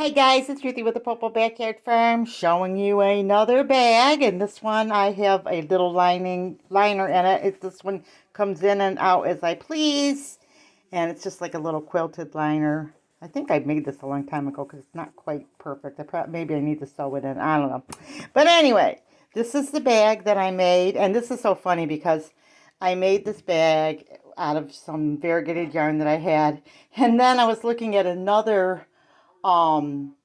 Hi guys, it's Ruthie with the Purple Backyard Farm showing you another bag, and this one I have a little liner in it. This one comes in and out as I please, and it's just like a little quilted liner. I think I made this a long time ago because it's not quite perfect. Maybe I need to sew it in. I don't know. But anyway, this is the bag that I made, and this is so funny because I made this bag out of some variegated yarn that I had, and then I was looking at um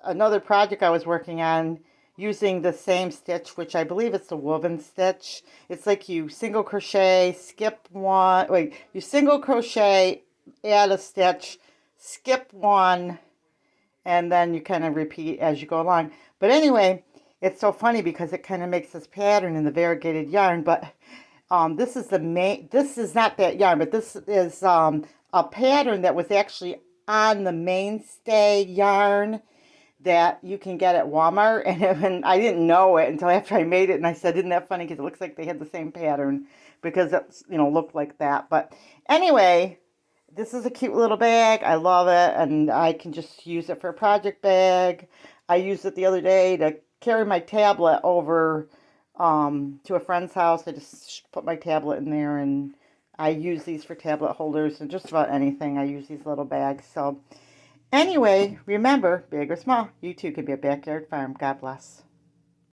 another project I was working on using the same stitch, which I believe it's the woven stitch. It's like you single crochet, skip one, wait, you single crochet, add a stitch, skip one, and then you kind of repeat as you go along. But anyway, it's so funny because it kind of makes this pattern in the variegated yarn, but this is the main, this is not that yarn, but this is a pattern that was actually on the mainstay yarn that you can get at Walmart. And I didn't know it until after I made it, and I said, isn't that funny? Because it looks like they had the same pattern because it's, looked like that. But anyway, this is a cute little bag. I love it, and I can just use it for a project bag. I used it the other day to carry my tablet over to a friend's house. I just put my tablet in there, and I use these for tablet holders and just about anything. I use these little bags. So anyway, remember, big or small, you too can be a backyard farm. God bless.